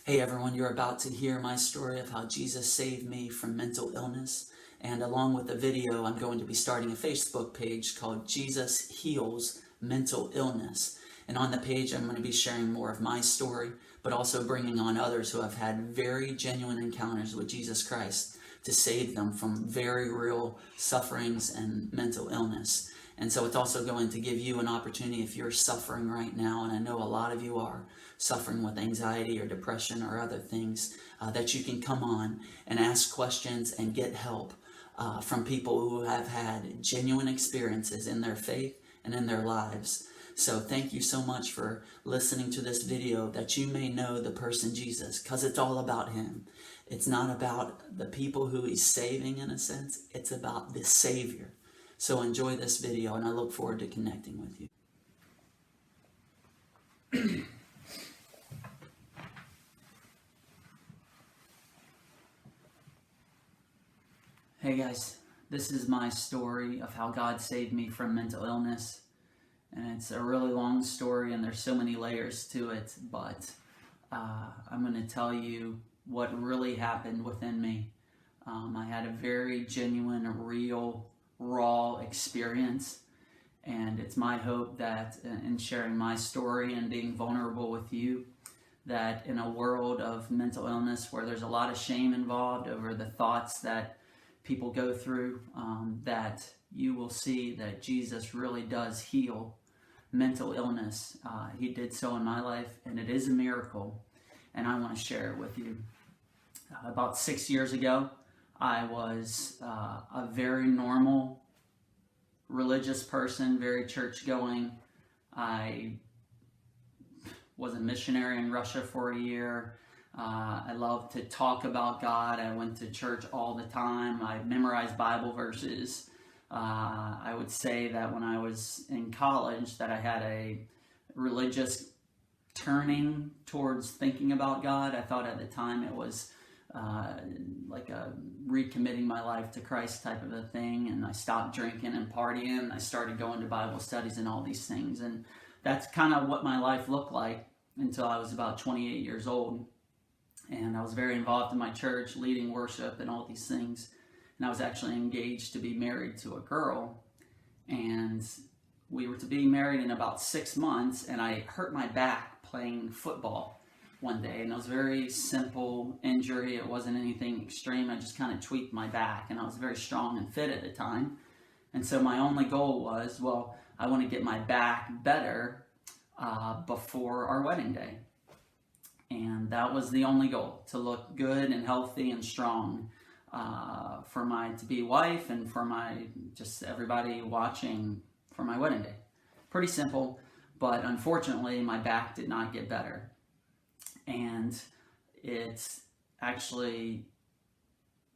Hey everyone, you're about to hear my story of how Jesus saved me from mental illness. And along with the video, I'm going to be starting a Facebook page called Jesus Heals Mental Illness. And on the page, I'm going to be sharing more of my story, but also bringing on others who have had very genuine encounters with Jesus Christ to save them from very real sufferings and mental illness. And so it's also going to give you an opportunity if you're suffering right now, and I know a lot of you are suffering with anxiety or depression or other things, that you can come on and ask questions and get help from people who have had genuine experiences in their faith and in their lives. So thank you so much for listening to this video, that you may know the person Jesus, because it's all about him. It's not about the people who he's saving in a sense, it's about the Savior. So enjoy this video, and I look forward to connecting with you. Hey guys, this is my story of how God saved me from mental illness. And it's a really long story, and there's so many layers to it, but I'm going to tell you what really happened within me. I had a very genuine, real, raw experience, and it's my hope that in sharing my story and being vulnerable with you, that in a world of mental illness where there's a lot of shame involved over the thoughts that people go through, that you will see that Jesus really does heal mental illness. He did so in my life, and it is a miracle, and I want to share it with you. About 6 years ago, I was a very normal religious person, very church-going. I was a missionary in Russia for a year. I loved to talk about God. I went to church all the time. I memorized Bible verses. I would say that when I was in college that I had a religious turning towards thinking about God. I thought at the time it was like a recommitting my life to Christ type of a thing, and I stopped drinking and partying, and I started going to Bible studies and all these things, and that's kind of what my life looked like until I was about 28 years old. And I was very involved in my church, leading worship and all these things. And I was actually engaged to be married to a girl. And we were to be married in about 6 months, and I hurt my back playing football one day. And it was a very simple injury. It wasn't anything extreme. I just kind of tweaked my back, and I was very strong and fit at the time. And so my only goal was, well, I want to get my back better before our wedding day. And that was the only goal, to look good and healthy and strong for my to-be wife and for my just everybody watching for my wedding day. Pretty simple, but unfortunately my back did not get better. And it actually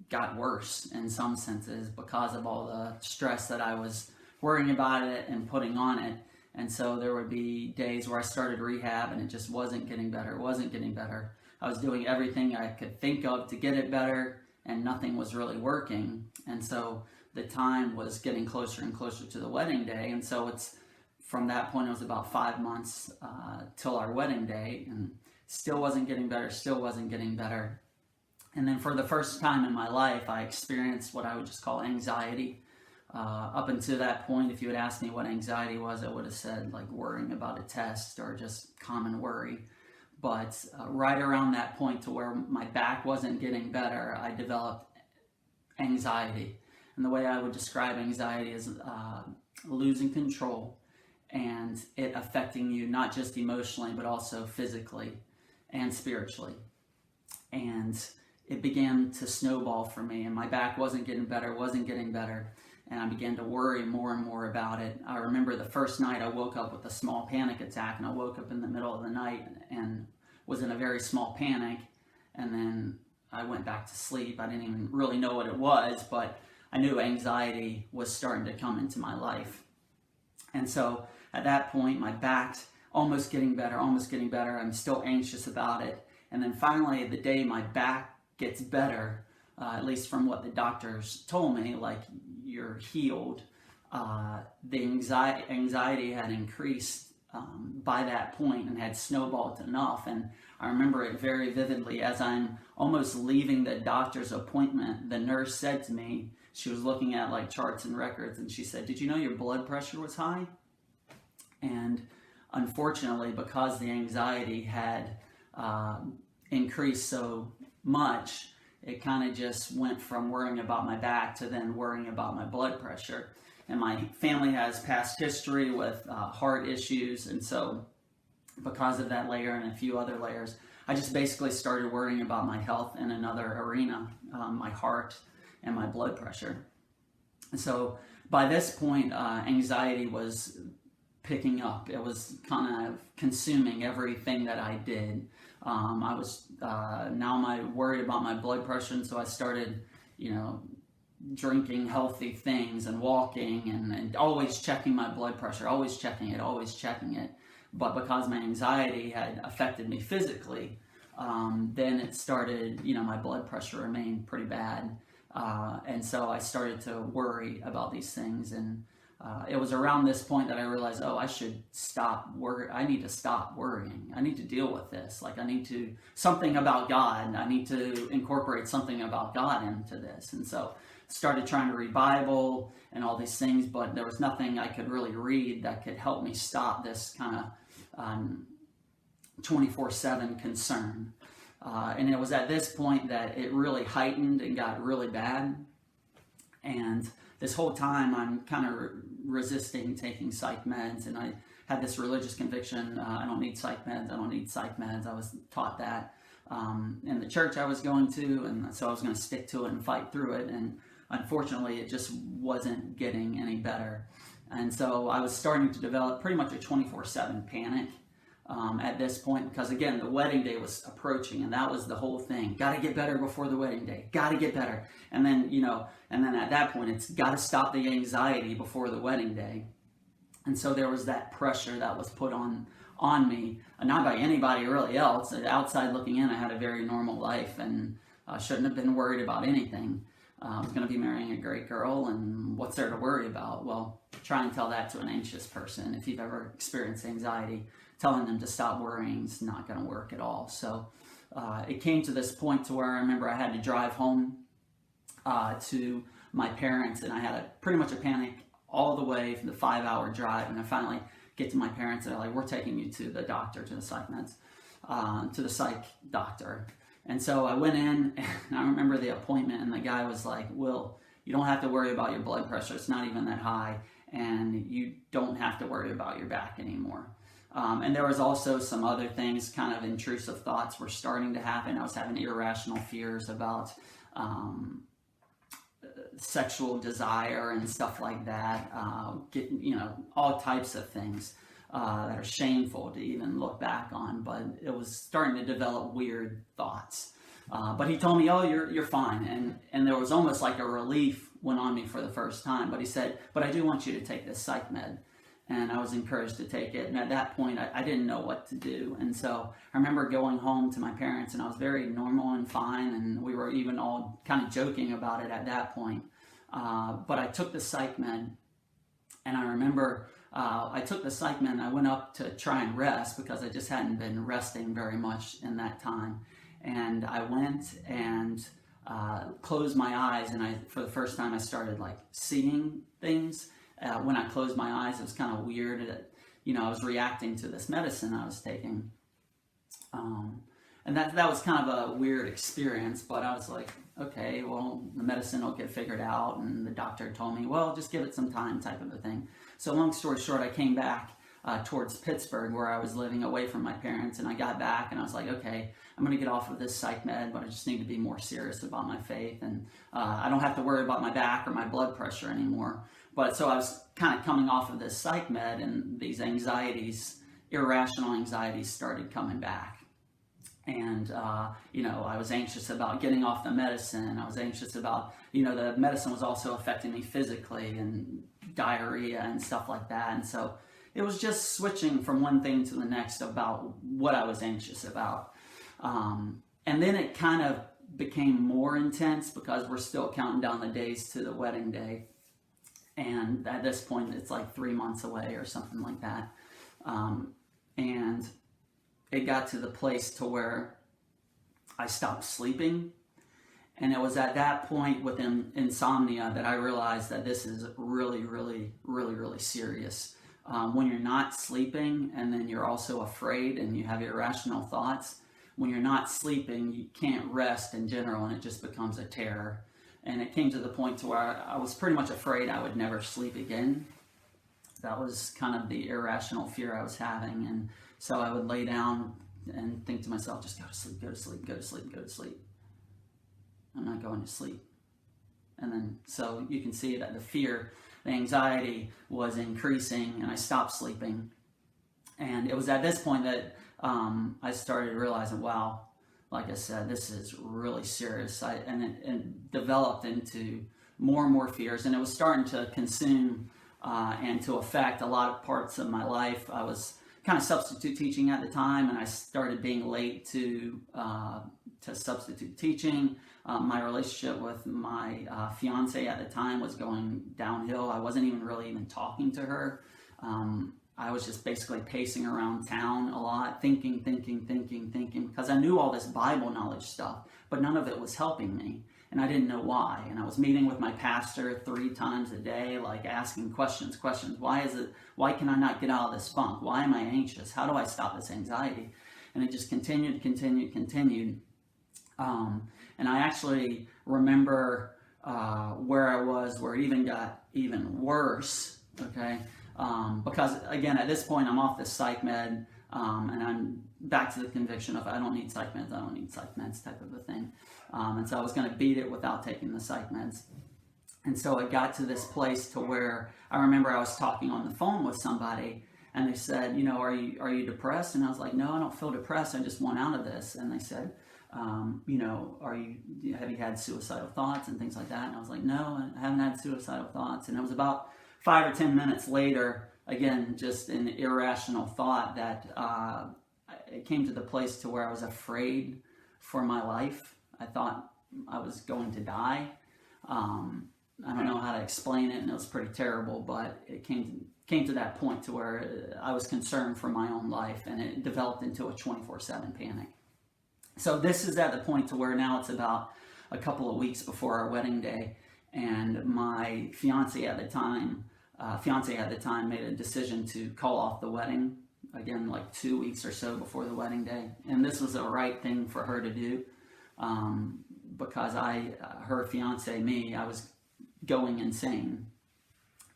got worse in some senses because of all the stress that I was worrying about it and putting on it. And so there would be days where I started rehab and it just wasn't getting better. It wasn't getting better. I was doing everything I could think of to get it better, and nothing was really working. And so the time was getting closer and closer to the wedding day. And so it's from that point, it was about 5 months till our wedding day, and still wasn't getting better, still wasn't getting better. And then for the first time in my life, I experienced what I would just call anxiety. Up until that point, if you had asked me what anxiety was, I would have said like worrying about a test or just common worry. But right around that point to where my back wasn't getting better, I developed anxiety. And the way I would describe anxiety is losing control, and it affecting you not just emotionally, but also physically and spiritually. And it began to snowball for me, and my back wasn't getting better, and I began to worry more and more about it. I remember the first night I woke up with a small panic attack, and I woke up in the middle of the night and was in a very small panic, and then I went back to sleep. I didn't even really know what it was, but I knew anxiety was starting to come into my life. And so at that point, my back's almost getting better. I'm still anxious about it. And then finally, the day my back gets better, at least from what the doctors told me, like, you're healed, the anxiety had increased by that point and had snowballed enough. And I remember it very vividly. As I'm almost leaving the doctor's appointment, the nurse said to me, she was looking at like charts and records, and she said, "Did you know your blood pressure was high?" And unfortunately, because the anxiety had increased so much, it kind of just went from worrying about my back to then worrying about my blood pressure. And my family has past history with heart issues, and so because of that layer and a few other layers, I just basically started worrying about my health in another arena, my heart and my blood pressure. And so by this point, anxiety was picking up. It was kind of consuming everything that I did. I was now worried about my blood pressure, and so I started, drinking healthy things and walking and always checking my blood pressure, always checking it. But because my anxiety had affected me physically, then it started, my blood pressure remained pretty bad. And so I started to worry about these things. And it was around this point that I realized, I should stop worrying. I need to stop worrying. I need to deal with this. Like, something about God. I need to incorporate something about God into this. And so started trying to read Bible and all these things, but there was nothing I could really read that could help me stop this kind of 24/7 concern. And it was at this point that it really heightened and got really bad. And this whole time I'm kind of resisting taking psych meds, and I had this religious conviction, I don't need psych meds, I was taught that in the church I was going to, and so I was going to stick to it and fight through it. And unfortunately, it just wasn't getting any better. And so I was starting to develop pretty much a 24/7 panic at this point, because again, the wedding day was approaching, and that was the whole thing. Got to get better before the wedding day. Got to get better. And then, and then at that point, it's got to stop the anxiety before the wedding day. And so there was that pressure that was put on me, not by anybody really else. Outside looking in, I had a very normal life, and shouldn't have been worried about anything. I was going to be marrying a great girl, and what's there to worry about? Well, try and tell that to an anxious person. If you've ever experienced anxiety, telling them to stop worrying is not going to work at all. So it came to this point to where I remember I had to drive home to my parents, and I had pretty much a panic all the way from the 5-hour drive. And I finally get to my parents, and they're like, "We're taking you to the doctor, to the psych meds, to the psych doctor." And so I went in, and I remember the appointment, and the guy was like, "Will, you don't have to worry about your blood pressure. It's not even that high, and you don't have to worry about your back anymore." And there was also some other things, kind of intrusive thoughts were starting to happen. I was having irrational fears about sexual desire and stuff like that, all types of things that are shameful to even look back on, but it was starting to develop weird thoughts. But he told me, "Oh, you're fine." And there was almost like a relief went on me for the first time. But he said, "But I do want you to take this psych med." And I was encouraged to take it. And at that point, I didn't know what to do. And so I remember going home to my parents, and I was very normal and fine. And we were even all kind of joking about it at that point. But I took the psych med, and I remember I took the psych med, and I went up to try and rest because I just hadn't been resting very much in that time. And I went and closed my eyes, and for the first time I started like seeing things. When I closed my eyes, it was kind of weird that, I was reacting to this medicine I was taking. And that was kind of a weird experience, but I was like, okay, well, the medicine will get figured out. And the doctor told me, well, just give it some time, type of a thing. So long story short, I came back towards Pittsburgh, where I was living away from my parents. And I got back, and I was like, okay, I'm going to get off of this psych med, but I just need to be more serious about my faith. And I don't have to worry about my back or my blood pressure anymore. But so I was kind of coming off of this psych med, and these anxieties, irrational anxieties, started coming back. And, I was anxious about getting off the medicine. I was anxious about, the medicine was also affecting me physically, and diarrhea and stuff like that. And so it was just switching from one thing to the next about what I was anxious about. And then it kind of became more intense because we're still counting down the days to the wedding day. And at this point, it's like 3 months away or something like that. And it got to the place to where I stopped sleeping. And it was at that point with insomnia that I realized that this is really, really, really, really serious. When you're not sleeping and then you're also afraid and you have irrational thoughts, when you're not sleeping, you can't rest in general, and it just becomes a terror. And it came to the point to where I was pretty much afraid I would never sleep again. That was kind of the irrational fear I was having. And so I would lay down and think to myself, just go to sleep, go to sleep, go to sleep, go to sleep. I'm not going to sleep. And then, so you can see that the fear, the anxiety was increasing, and I stopped sleeping. And it was at this point that I started realizing, wow, like I said, this is really serious. And it developed into more and more fears, and it was starting to consume and to affect a lot of parts of my life. I was kind of substitute teaching at the time, and I started being late to substitute teaching. My relationship with my fiance at the time was going downhill. I wasn't even talking to her. I was just basically pacing around town a lot, thinking, because I knew all this Bible knowledge stuff, but none of it was helping me, and I didn't know why. And I was meeting with my pastor 3 times a day, like asking questions. Why can I not get out of this funk? Why am I anxious? How do I stop this anxiety? And it just continued. And I actually remember where I was, where it even got even worse, okay? Because, again, at this point, I'm off the psych med, and I'm back to the conviction of I don't need psych meds type of a thing. And so I was going to beat it without taking the psych meds. And so it got to this place to where I remember I was talking on the phone with somebody, and they said, are you depressed? And I was like, no, I don't feel depressed. I just want out of this. And they said, have you had suicidal thoughts and things like that? And I was like, no, I haven't had suicidal thoughts. And it was about 5 or 10 minutes later, again, just an irrational thought that it came to the place to where I was afraid for my life. I thought I was going to die. I don't know how to explain it, and it was pretty terrible, but it came to that point to where I was concerned for my own life, and it developed into a 24/7 panic. So this is at the point to where now it's about a couple of weeks before our wedding day, and my fiance at the time made a decision to call off the wedding, again, like 2 weeks or so before the wedding day. And this was the right thing for her to do, because her fiance, me, I was going insane,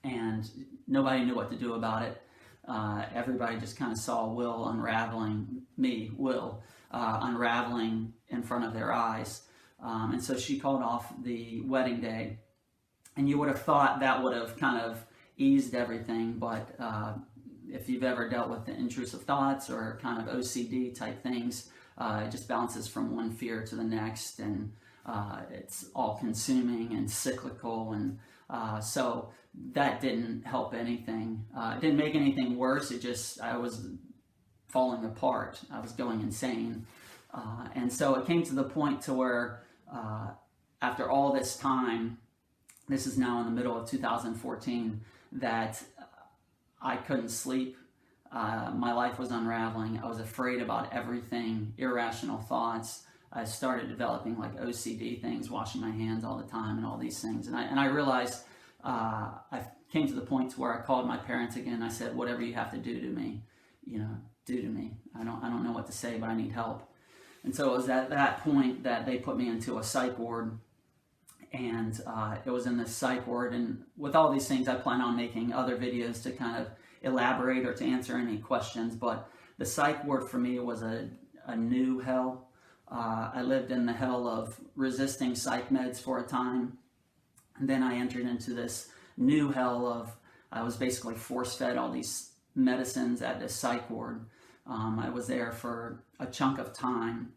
and nobody knew what to do about it. Everybody just kind of saw Will unraveling in front of their eyes. And so she called off the wedding day. And you would have thought that would have kind of eased everything, but if you've ever dealt with the intrusive thoughts or kind of OCD type things, it just bounces from one fear to the next, and it's all consuming and cyclical, and so that didn't help anything. It didn't make anything worse. I was falling apart. I was going insane. And so it came to the point to where after all this time, this is now in the middle of 2014, that I couldn't sleep. My life was unraveling. I was afraid about everything, irrational thoughts. I started developing like OCD things, washing my hands all the time and all these things. And I realized I came to the point to where I called my parents again. I said, whatever you have to do to me, do to me. I don't know what to say, but I need help. And so it was at that point that they put me into a psych ward. And it was in this psych ward. And with all these things, I plan on making other videos to kind of elaborate or to answer any questions. But the psych ward for me was a new hell. I lived in the hell of resisting psych meds for a time. And then I entered into this new hell of, I was basically force-fed all these medicines at this psych ward. I was there for a chunk of time.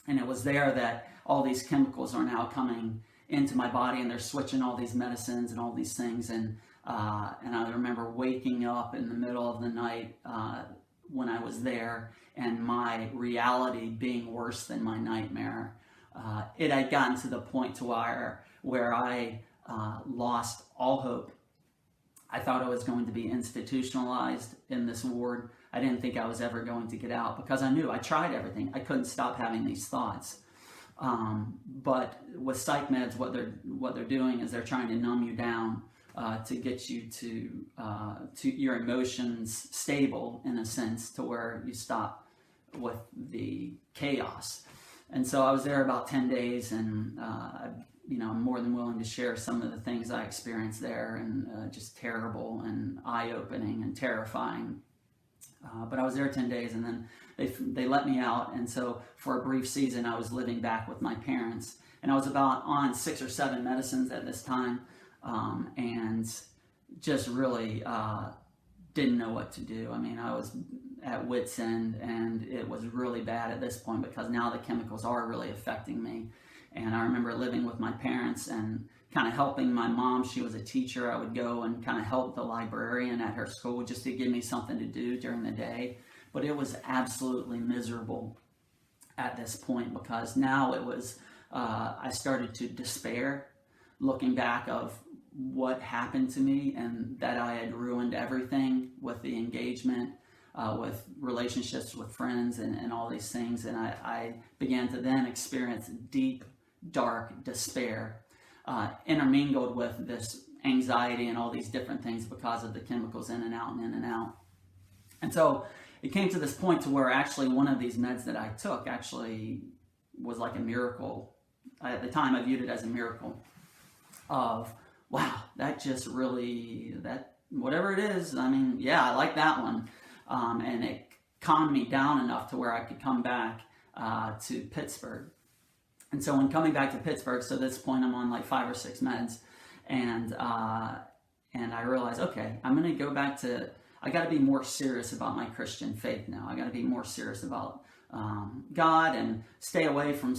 And it was there that all these chemicals are now coming into my body, and they're switching all these medicines and all these things. And I remember waking up in the middle of the night when I was there, and my reality being worse than my nightmare. It had gotten to the point to where I lost all hope. I thought I was going to be institutionalized in this ward. I didn't think I was ever going to get out, because I knew I tried everything. I couldn't stop having these thoughts. But with psych meds, what they're doing is they're trying to numb you down to get you to your emotions stable, in a sense, to where you stop with the chaos. And so I was there about 10 days, and I'm more than willing to share some of the things I experienced there, and just terrible and eye-opening and terrifying. But I was there 10 days, and then they let me out. And so for a brief season, I was living back with my parents, and I was about on 6 or 7 medicines at this time, and just really didn't know what to do. I mean, I was at wit's end, and it was really bad at this point, because now the chemicals are really affecting me. And I remember living with my parents and kind of helping my mom. She was a teacher. I would go and kind of help the librarian at her school just to give me something to do during the day. But it was absolutely miserable at this point, because now it was, I started to despair, looking back of what happened to me, and that I had ruined everything with the engagement, with relationships with friends, and all these things. And I began to then experience deep, dark despair, intermingled with this anxiety and all these different things because of the chemicals in and out and in and out. And so it came to this point to where actually one of these meds that I took actually was like a miracle. At the time, I viewed it as a miracle of, wow, that just really, that whatever it is, I mean, yeah, I like that one. And it calmed me down enough to where I could come back to Pittsburgh. And so when coming back to Pittsburgh, so at this point I'm on like 5 or 6 meds, and I realized, okay, I'm going to go back to, I got to be more serious about my Christian faith now. I got to be more serious about God, and stay away from,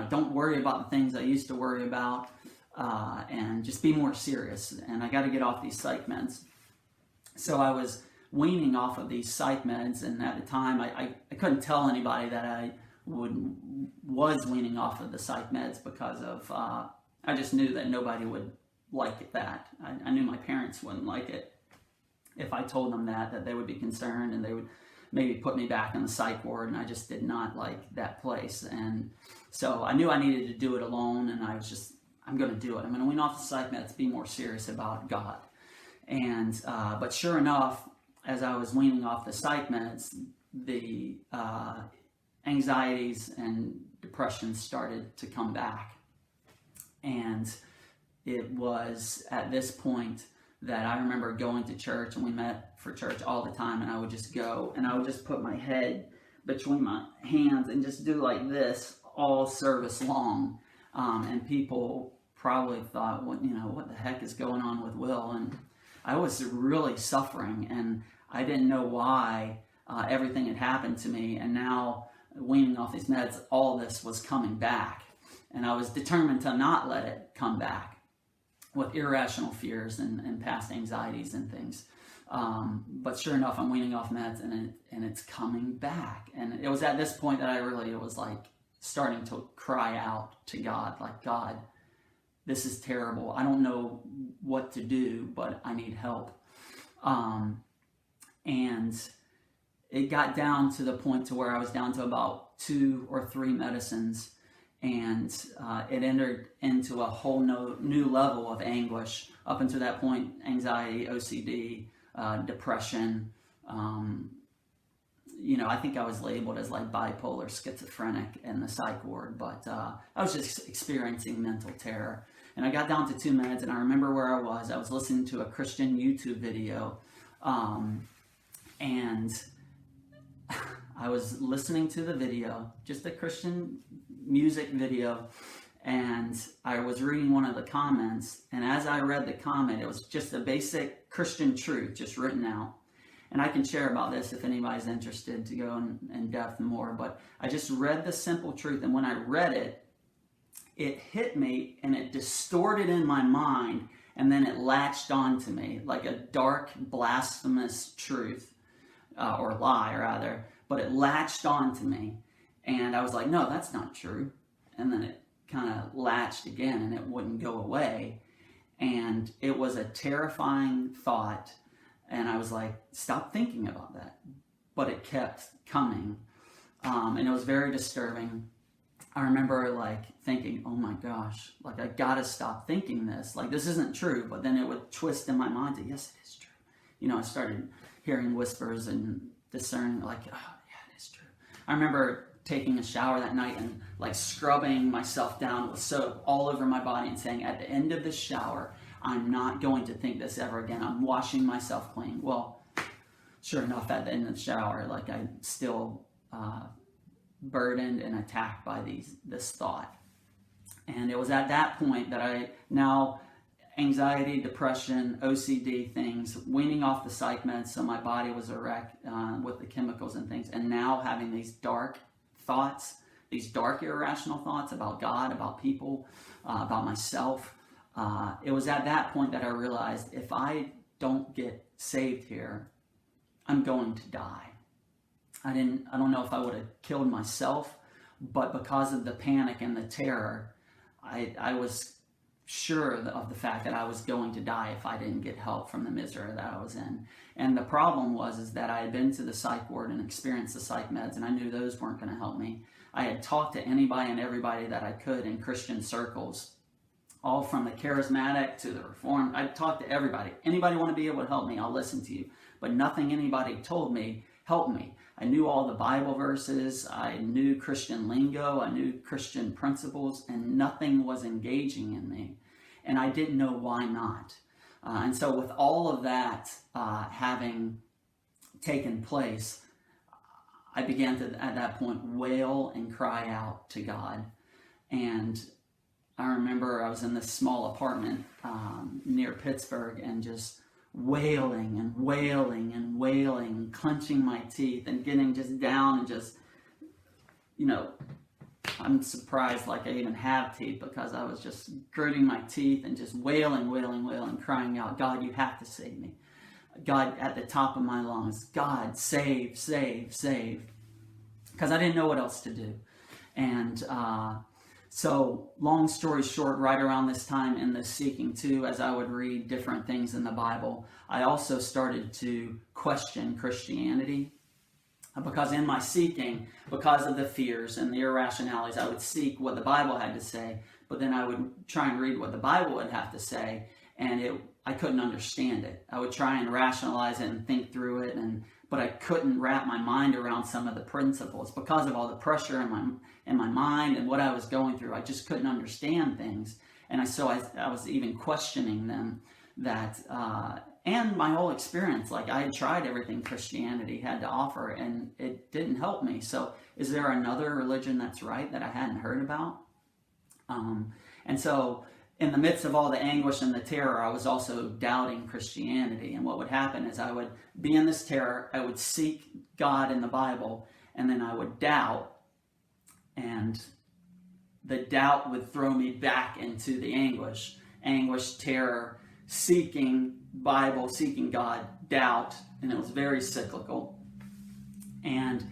don't worry about the things I used to worry about, and just be more serious. And I got to get off these psych meds. So I was weaning off of these psych meds, and at the time I couldn't tell anybody that I was weaning off of the psych meds, because of I just knew that nobody would like that. I knew my parents wouldn't like it if I told them that they would be concerned, and they would maybe put me back in the psych ward, and I just did not like that place. And so I knew I needed to do it alone, and I was just, I'm going to do it. I'm going to wean off the psych meds, be more serious about God. And but sure enough, as I was weaning off the psych meds, the anxieties and depression started to come back. And it was at this point that I remember going to church, and we met for church all the time, and I would just go, and I would just put my head between my hands and just do like this all service long. And people probably thought, what the heck is going on with Will? And I was really suffering, and I didn't know why everything had happened to me. And now, weaning off these meds, all this was coming back, and I was determined to not let it come back with irrational fears and past anxieties and things. But sure enough, I'm weaning off meds, and it's coming back. And it was at this point that it was like starting to cry out to God, like, God, this is terrible. I don't know what to do, but I need help. And it got down to the point to where I was down to about 2 or 3 medicines, and it entered into a whole new level of anguish. Up until that point, anxiety, OCD, depression. I think I was labeled as like bipolar, schizophrenic in the psych ward, but I was just experiencing mental terror. And I got down to 2 meds, and I remember where I was. I was listening to a Christian YouTube video, and I was listening to the video, just a Christian music video, and I was reading one of the comments, and as I read the comment, it was just a basic Christian truth just written out. And I can share about this if anybody's interested to go in depth more, but I just read the simple truth, and when I read it, it hit me, and it distorted in my mind, and then it latched onto me like a dark, blasphemous truth, or lie rather, but it latched onto me, and I was like, no, that's not true. And then it kind of latched again, and it wouldn't go away, and it was a terrifying thought, and I was like, stop thinking about that. but it kept coming. And it was very disturbing. I remember like thinking, oh my gosh, like I gotta stop thinking this. Like this isn't true, but then it would twist in my mind to, yes, it is true. You know, I started hearing whispers and discerning like, oh yeah, it is true. I remember taking a shower that night and like scrubbing myself down with soap all over my body and saying, at the end of the shower, I'm not going to think this ever again. I'm washing myself clean. Well, sure enough, at the end of the shower, like I still burdened and attacked by this thought. And it was at that point that I now, anxiety, depression, OCD things, weaning off the psych meds, so my body was a wreck with the chemicals and things, and now having these dark thoughts, these dark irrational thoughts about God, about people, about myself. It was at that point that I realized if I don't get saved here, I'm going to die. I don't know if I would have killed myself, but because of the panic and the terror, I was sure of the fact that I was going to die if I didn't get help from the misery that I was in. And the problem was that I had been to the psych ward and experienced the psych meds, and I knew those weren't going to help me. I had talked to anybody and everybody that I could in Christian circles, all from the charismatic to the reformed. I talked to everybody. Anybody want to be able to help me, I'll listen to you. But nothing anybody told me helped me. I knew all the Bible verses, I knew Christian lingo, I knew Christian principles, and nothing was engaging in me. And I didn't know why not. And so with all of that having taken place, I began to, at that point, wail and cry out to God. And I remember I was in this small apartment near Pittsburgh and just wailing and wailing and wailing and clenching my teeth and getting just down and just, you know, I'm surprised like I even have teeth because I was just gritting my teeth and just wailing, crying out, God, you have to save me. God, at the top of my lungs, God, save, save, save. Because I didn't know what else to do. And so long story short, right around this time in the seeking too, as I would read different things in the Bible, I also started to question Christianity. Because in my seeking, because of the fears and the irrationalities, I would seek what the Bible had to say, but then I would try and read what the Bible would have to say, and I couldn't understand it. I would try and rationalize it and think through it, but I couldn't wrap my mind around some of the principles because of all the pressure in my mind and what I was going through. I just couldn't understand things, and I was even questioning them. And my whole experience, like I had tried everything Christianity had to offer, and it didn't help me. So, is there another religion that's right that I hadn't heard about? And so, in the midst of all the anguish and the terror, I was also doubting Christianity. And what would happen is I would be in this terror, I would seek God in the Bible, and then I would doubt, and the doubt would throw me back into the anguish, terror, seeking Bible, seeking God, doubt, and it was very cyclical. And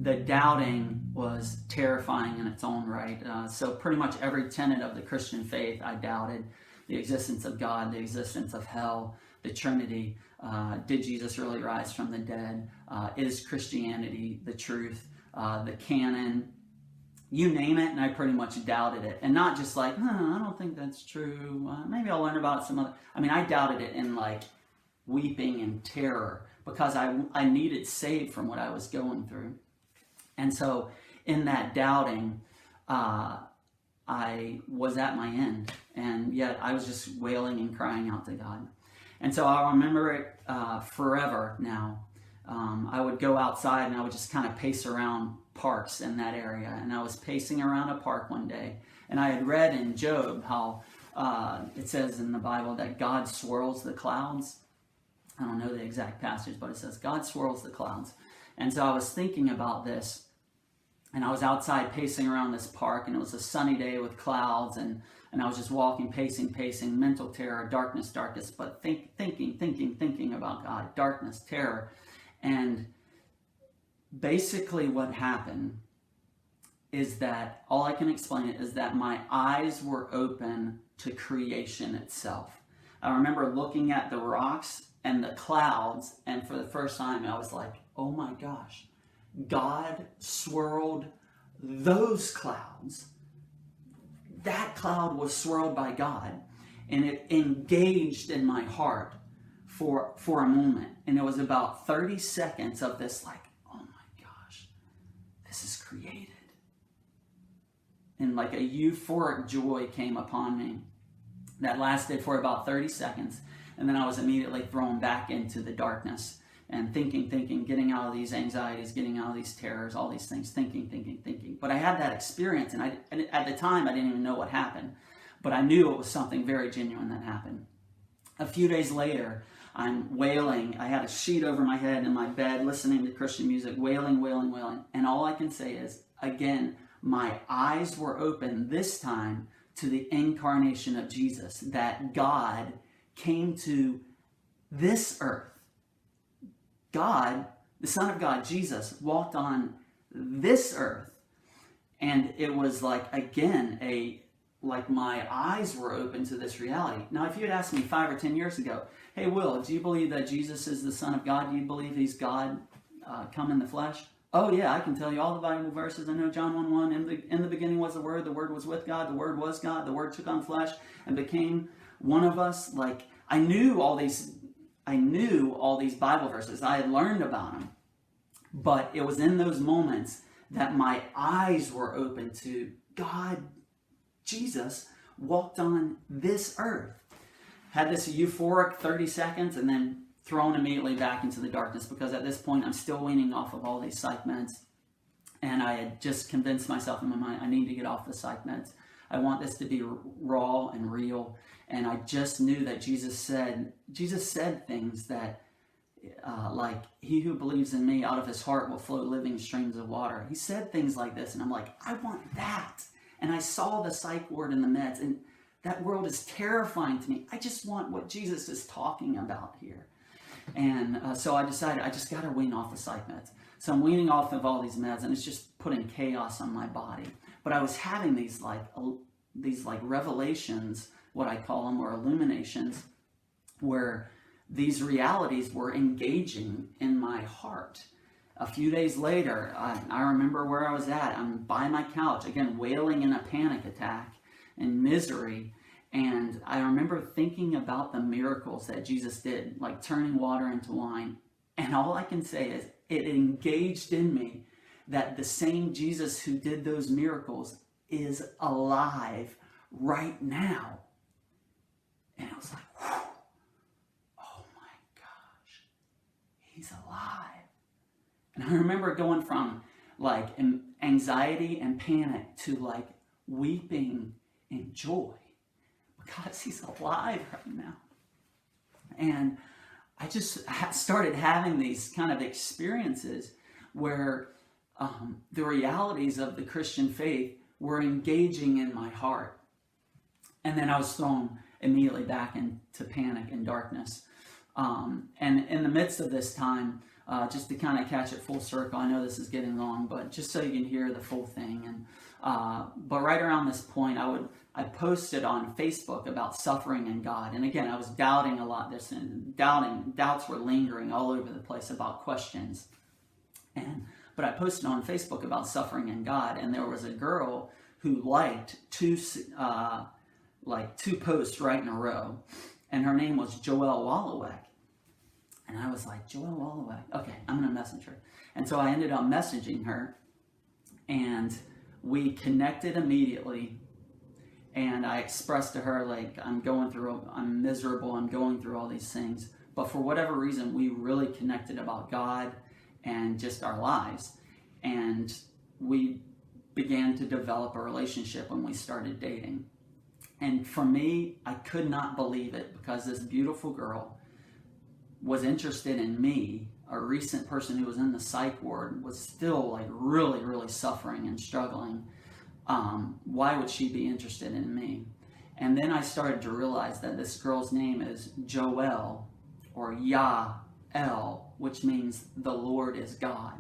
the doubting was terrifying in its own right. So pretty much every tenet of the Christian faith I doubted. The existence of God, the existence of hell, the Trinity. Did Jesus really rise from the dead? Is Christianity the truth? The canon, you name it, and I pretty much doubted it. And not just like, I don't think that's true. Maybe I'll learn about some other. I mean, I doubted it in like weeping and terror because I needed saved from what I was going through. And so in that doubting, I was at my end. And yet I was just wailing and crying out to God. And so I remember it forever now. I would go outside and I would just kind of pace around parks in that area. And I was pacing around a park one day, and I had read in Job how it says in the Bible that God swirls the clouds. I don't know the exact passage, but it says God swirls the clouds. And so I was thinking about this, and I was outside pacing around this park, and it was a sunny day with clouds, and I was just walking, pacing, mental terror, darkness, but thinking about God, darkness, terror. And basically what happened is that, all I can explain it is that my eyes were open to creation itself. I remember looking at the rocks and the clouds, and for the first time I was like, oh my gosh, God swirled those clouds. That cloud was swirled by God, and it engaged in my heart for a moment. And it was about 30 seconds of this like, oh my gosh, this is created. And like a euphoric joy came upon me that lasted for about 30 seconds. And then I was immediately thrown back into the darkness and thinking, getting out of these anxieties, getting out of these terrors, all these things, thinking. But I had that experience, and at the time, I didn't even know what happened. But I knew it was something very genuine that happened. A few days later, I'm wailing. I had a sheet over my head in my bed, listening to Christian music, wailing. And all I can say is, again, my eyes were open this time to the incarnation of Jesus, that God came to this earth. God, the Son of God, Jesus, walked on this earth. And it was like, again, like my eyes were open to this reality. Now, if you had asked me 5 or 10 years ago, hey, Will, do you believe that Jesus is the Son of God? Do you believe he's God come in the flesh? Oh, yeah, I can tell you all the Bible verses. I know John 1:1, in the beginning was the Word was with God, the Word was God, the Word took on flesh and became one of us. Like, I knew all these Bible verses. I had learned about them. But it was in those moments that my eyes were open to God. Jesus walked on this earth. Had this euphoric 30 seconds and then thrown immediately back into the darkness, because at this point I'm still weaning off of all these psych meds. And I had just convinced myself in my mind, I need to get off the psych meds. I want this to be raw and real. And I just knew that Jesus said things that, like, he who believes in me, out of his heart will flow living streams of water. He said things like this, and I'm like, I want that. And I saw the psych ward in the meds, and that world is terrifying to me. I just want what Jesus is talking about here. And so I decided I just got to wean off the psych meds. So I'm weaning off of all these meds, and it's just putting chaos on my body. But I was having these revelations, what I call them, or illuminations, where these realities were engaging in my heart. A few days later, I remember where I was at. I'm by my couch, again, wailing in a panic attack and misery. And I remember thinking about the miracles that Jesus did, like turning water into wine. And all I can say is it engaged in me that the same Jesus who did those miracles is alive right now. And I was like, whew, oh my gosh, he's alive. And I remember going from like anxiety and panic to like weeping in joy, because he's alive right now. And I just started having these kind of experiences where the realities of the Christian faith were engaging in my heart. And then I was thrown immediately back into panic and darkness. And in the midst of this time, just to kind of catch it full circle, I know this is getting long, but just so you can hear the full thing. And but right around this point, I posted on Facebook about suffering and God. And again, I was doubting a lot. Doubts were lingering all over the place about questions. But I posted on Facebook about suffering and God, and there was a girl who liked two posts right in a row, and her name was Joelle Wallowek. And I was like, Joelle Wallowek, okay, I'm gonna message her. And so I ended up messaging her, and we connected immediately. And I expressed to her, like, I'm miserable, I'm going through all these things. But for whatever reason, we really connected about God and just our lives. And we began to develop a relationship when we started dating. And for me, I could not believe it, because this beautiful girl was interested in me. A recent person who was in the psych ward was still like really, really suffering and struggling. Why would she be interested in me? And then I started to realize that this girl's name is Joelle, or Yah-El, which means the Lord is God.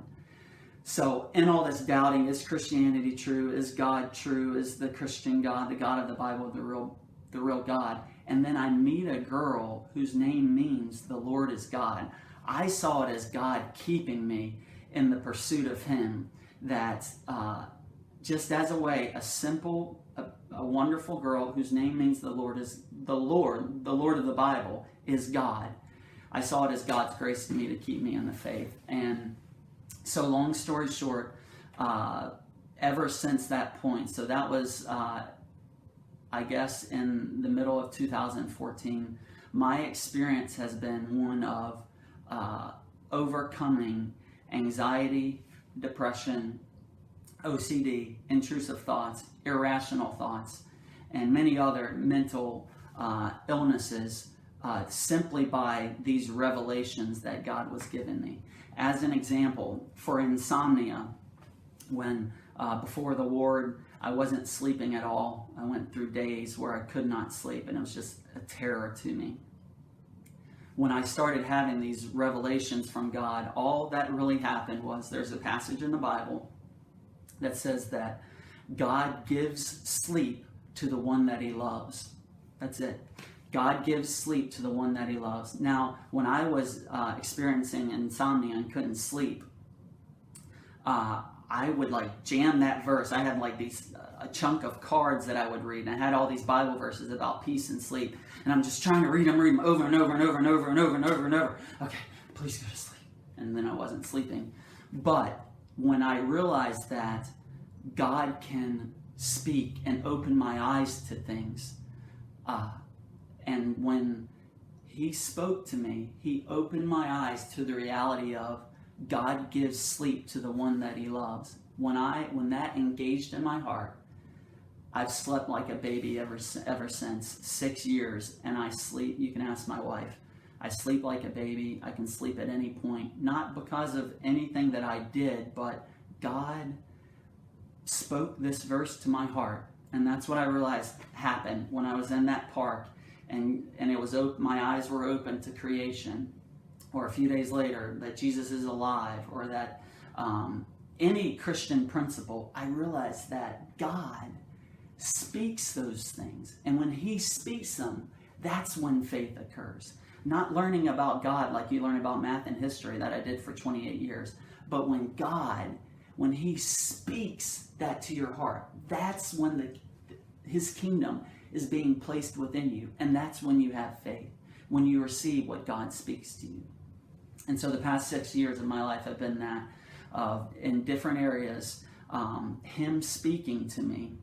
So in all this doubting, is Christianity true? Is God true? Is the Christian God, the God of the Bible, the real the real God. And then I meet a girl whose name means the Lord is God. I saw it as God keeping me in the pursuit of Him. That just as a way, a simple, a wonderful girl whose name means the Lord is the Lord of the Bible is God. I saw it as God's grace to me to keep me in the faith. And so long story short, ever since that point, so that was, I guess, in the middle of 2014, my experience has been one of overcoming anxiety, depression, OCD, intrusive thoughts, irrational thoughts, and many other mental illnesses simply by these revelations that God was giving me. As an example, for insomnia, when before the ward, I wasn't sleeping at all. I went through days where I could not sleep, and it was just a terror to me. When I started having these revelations from God, all that really happened was there's a passage in the Bible that says that God gives sleep to the one that He loves. That's it. God gives sleep to the one that He loves. Now, when I was experiencing insomnia and couldn't sleep, I would jam that verse. I had a chunk of cards that I would read, and I had all these Bible verses about peace and sleep, and I'm just trying to read them over and over and over and over and over and over and over. Okay, please go to sleep. And then I wasn't sleeping. But when I realized that God can speak and open my eyes to things, and when He spoke to me, He opened my eyes to the reality of God gives sleep to the one that He loves. When that engaged in my heart, I've slept like a baby ever since 6 years, and I sleep. You can ask my wife. I sleep like a baby. I can sleep at any point, not because of anything that I did, but God spoke this verse to my heart, and that's what I realized happened when I was in that park, and it was my eyes were open to creation, or a few days later that Jesus is alive, or that any Christian principle. I realized that God speaks those things, and when He speaks them, that's when faith occurs. Not learning about God like you learn about math and history that I did for 28 years, but when He speaks that to your heart, that's when His kingdom is being placed within you, and that's when you have faith, when you receive what God speaks to you. And so the past 6 years of my life have been that, in different areas, Him speaking to me,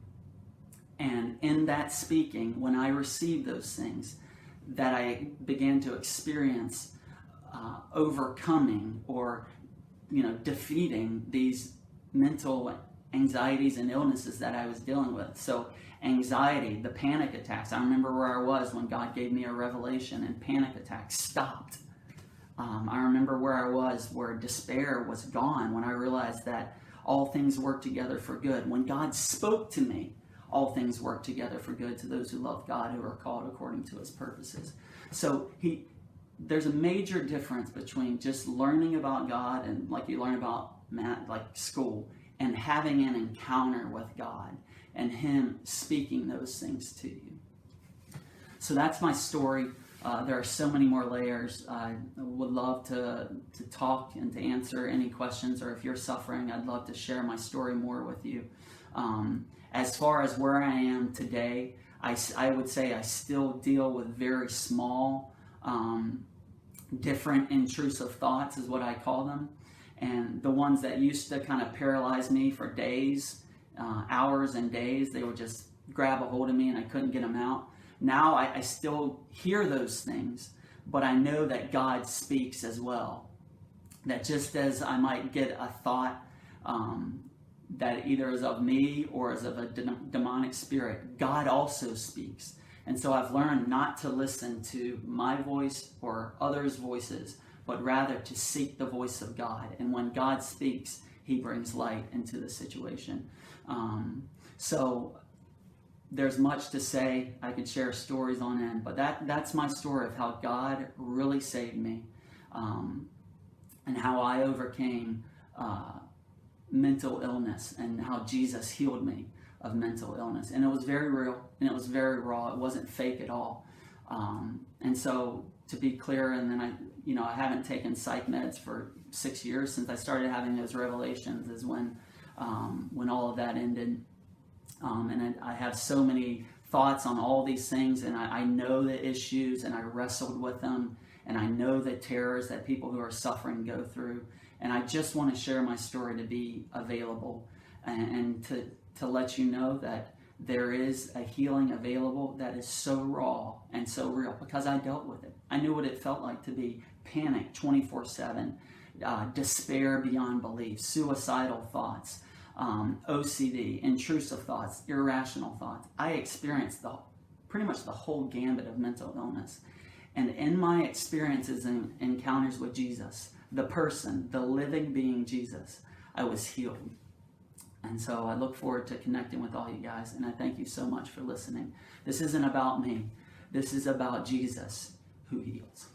and in that speaking, when I received those things, that I began to experience overcoming or defeating these mental anxieties and illnesses that I was dealing with. So anxiety, the panic attacks. I remember where I was when God gave me a revelation and panic attacks stopped. I remember where I was, where despair was gone, when I realized that all things work together for good. When God spoke to me, all things work together for good to those who love God, who are called according to His purposes. So there's a major difference between just learning about God and like you learn about math, like school, and having an encounter with God and Him speaking those things to you. So that's my story. There are so many more layers. I would love to talk and to answer any questions, or if you're suffering, I'd love to share my story more with you. As far as where I am today, I would say I still deal with very small, different intrusive thoughts is what I call them. And the ones that used to kind of paralyze me for days, hours and days, they would just grab a hold of me and I couldn't get them out. Now I still hear those things, but I know that God speaks as well. That just as I might get a thought that either is of me or is of a demonic spirit, God also speaks. And so I've learned not to listen to my voice or others' voices, but rather to seek the voice of God. And when God speaks, He brings light into the situation. So there's much to say. I could share stories on end, but that's my story of how God really saved me, and how I overcame mental illness, and how Jesus healed me. of mental illness. And it was very real, and it was very raw. It wasn't fake at all. And so, to be clear, and then I haven't taken psych meds for 6 years since I started having those revelations, is when all of that ended. And I have so many thoughts on all these things, and I know the issues, and I wrestled with them, and I know the terrors that people who are suffering go through. And I just want to share my story to be available, and to let you know that there is a healing available that is so raw and so real, because I dealt with it. I knew what it felt like to be panicked 24/7, despair beyond belief, suicidal thoughts, OCD, intrusive thoughts, irrational thoughts. I experienced pretty much the whole gambit of mental illness. And in my experiences and encounters with Jesus, the person, the living being Jesus, I was healed. And so I look forward to connecting with all you guys, and I thank you so much for listening. This isn't about me. This is about Jesus who heals.